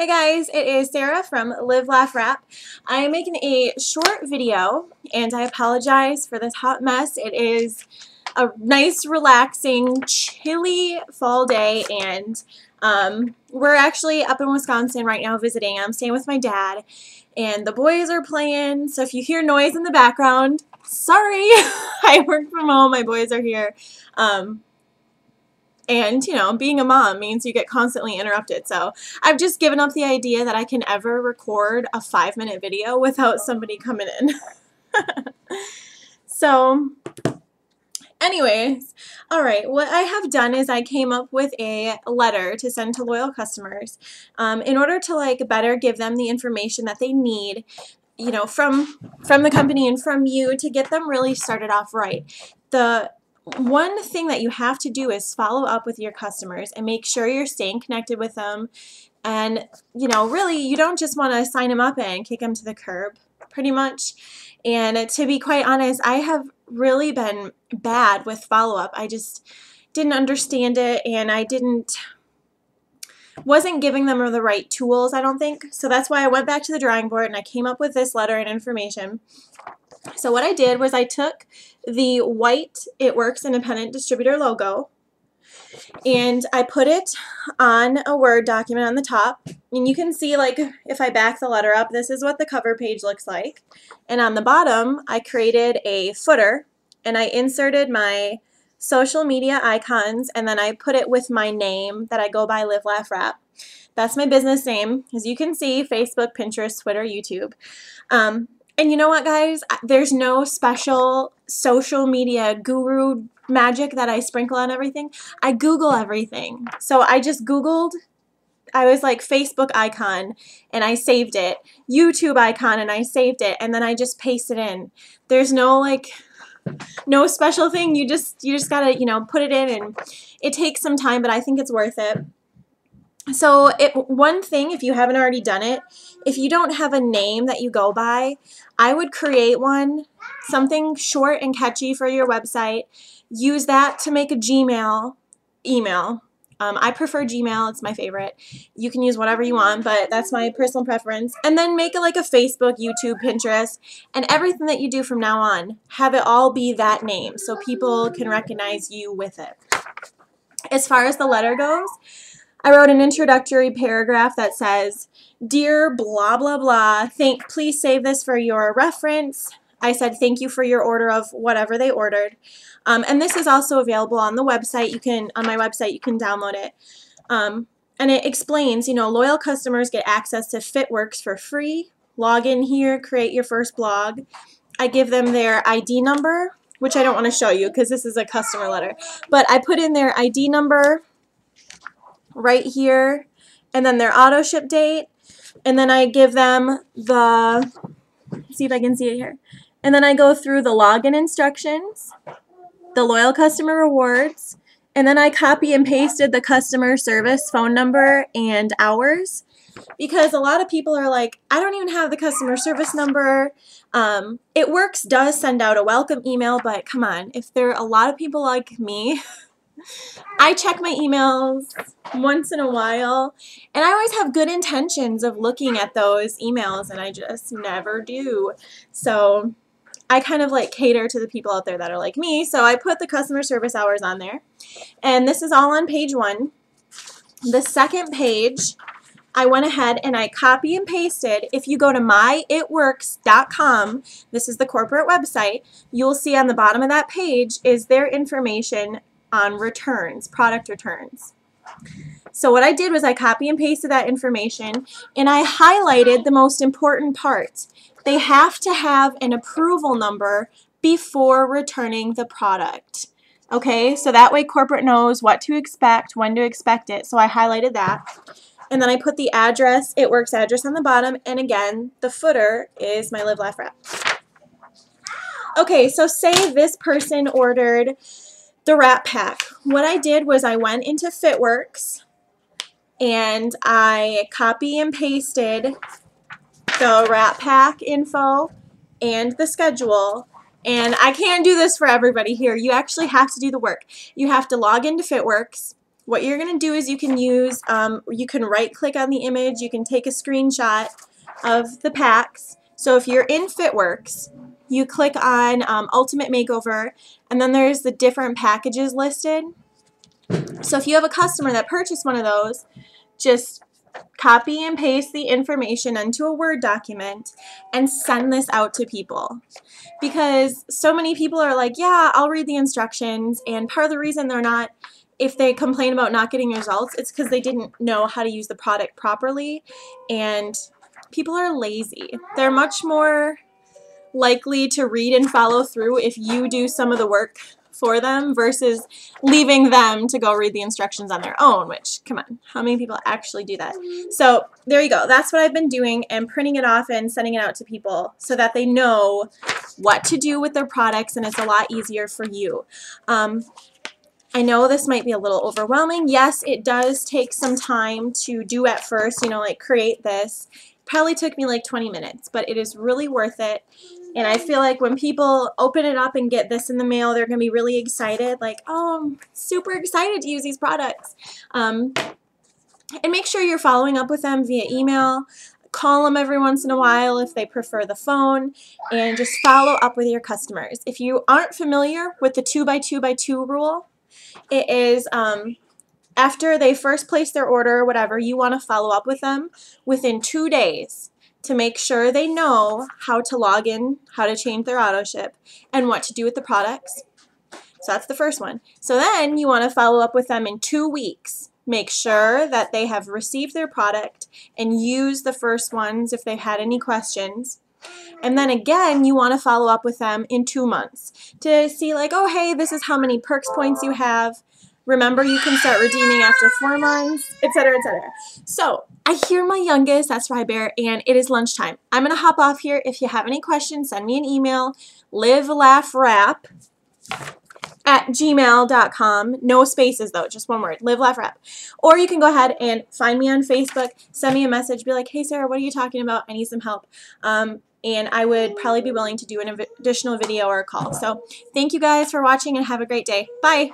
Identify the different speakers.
Speaker 1: Hey guys, it is Sarah from Live Laugh Rap. I am making a short video and I apologize for this hot mess. It is a nice, relaxing, chilly fall day and we're actually up in Wisconsin right now visiting. I'm staying with my dad and the boys are playing, so if you hear noise in the background, sorry. I work from home, my boys are here. And, you know, being a mom means you get constantly interrupted. So I've just given up the idea that I can ever record a 5-minute video without somebody coming in. So anyways, all right, what I have done is I came up with a letter to send to loyal customers in order to better give them the information that they need, you know, from the company and from you to get them really started off right. The one thing that you have to do is follow up with your customers and make sure you're staying connected with them. And, you know, really, you don't just want to sign them up and kick them to the curb, pretty much. And to be quite honest, I have really been bad with follow-up. I just didn't understand it, and I wasn't giving them the right tools, I don't think. So that's why I went back to the drawing board and I came up with this letter and information. So what I did was I took the white It Works independent distributor logo and I put it on a Word document on the top, and you can see, like, if I back the letter up, this is what the cover page looks like. And on the bottom I created a footer and I inserted my social media icons, and then I put it with my name that I go by, Live Laugh Rap. That's my business name, as you can see: Facebook, Pinterest, Twitter, YouTube. And you know what, guys? There's no special social media guru magic that I sprinkle on everything. I Google everything. So I just Googled, I was like, Facebook icon, and I saved it. YouTube icon, and I saved it. And then I just pasted in. There's no, no special thing. You just gotta, you know, put it in, and it takes some time, but I think it's worth it. So one thing, if you haven't already done it, if you don't have a name that you go by, I would create one, something short and catchy for your website. Use that to make a Gmail email. I prefer Gmail. It's my favorite. You can use whatever you want, but that's my personal preference. And then make it like a Facebook, YouTube, Pinterest, and everything that you do from now on, have it all be that name so people can recognize you with it. As far as the letter goes, I wrote an introductory paragraph that says, "Dear blah, blah, blah, please save this for your reference." I said, "Thank you for your order of whatever they ordered." And this is also available on the website. On my website, you can download it. And it explains, you know, loyal customers get access to FitWorks for free. Log in here, create your first blog. I give them their ID number, which I don't want to show you because this is a customer letter. But I put in their ID number right here, and then their auto ship date, and then I give them see if I can see it here, and then I go through the login instructions, the loyal customer rewards, and then I copy and pasted the customer service phone number and hours, because a lot of people are like, I don't even have the customer service number. It Works does send out a welcome email, but come on, if there are a lot of people like me, I check my emails once in a while, and I always have good intentions of looking at those emails, and I just never do. So I kind of cater to the people out there that are like me, so I put the customer service hours on there. And this is all on page 1. The second page, I went ahead and I copy and pasted. If you go to myitworks.com, this is the corporate website, you'll see on the bottom of that page is their information on returns, product returns. So what I did was I copy and pasted that information, and I highlighted the most important parts. They have to have an approval number before returning the product. Okay, so that way corporate knows what to expect, when to expect it. So I highlighted that. And then I put the address, It Works address, on the bottom, and again, the footer is my Live Laugh Rap. Okay, so say this person ordered the wrap pack. What I did was I went into FitWorks and I copy and pasted the wrap pack info and the schedule. And I can't do this for everybody here. You actually have to do the work. You have to log into FitWorks, what you're going to do is you can use, you can right click on the image, you can take a screenshot of the packs. So if you're in Fitworks, you click on Ultimate Makeover, and then there's the different packages listed. So if you have a customer that purchased one of those, just copy and paste the information into a Word document and send this out to people. Because so many people are like, yeah, I'll read the instructions, and part of the reason they're not, if they complain about not getting results, it's because they didn't know how to use the product properly, and people are lazy. They're much more likely to read and follow through if you do some of the work for them versus leaving them to go read the instructions on their own, which, come on, how many people actually do that? So there you go. That's what I've been doing, and printing it off and sending it out to people so that they know what to do with their products, and it's a lot easier for you. I know this might be a little overwhelming. Yes, it does take some time to do at first, you know, like create this. Probably took me like 20 minutes, but it is really worth it. And I feel like when people open it up and get this in the mail, they're going to be really excited, like, oh, I'm super excited to use these products. And make sure you're following up with them via email. Call them every once in a while if they prefer the phone, and just follow up with your customers. If you aren't familiar with the 2x2x2 rule, it is after they first place their order or whatever, you want to follow up with them within 2 days to make sure they know how to log in, how to change their auto ship, and what to do with the products. So that's the first one. So then you want to follow up with them in 2 weeks. Make sure that they have received their product and use the first ones if they've had any questions. And then again, you want to follow up with them in 2 months to see like, oh, hey, this is how many perks points you have. Remember, you can start redeeming after 4 months, etc., etc. So I hear my youngest, that's Rybear, and it is lunchtime. I'm going to hop off here. If you have any questions, send me an email, livelaughwrap@gmail.com. No spaces, though, just one word, livelaughwrap. Or you can go ahead and find me on Facebook, send me a message, be like, hey, Sarah, what are you talking about? I need some help. And I would probably be willing to do an additional video or a call. So thank you guys for watching, and have a great day. Bye.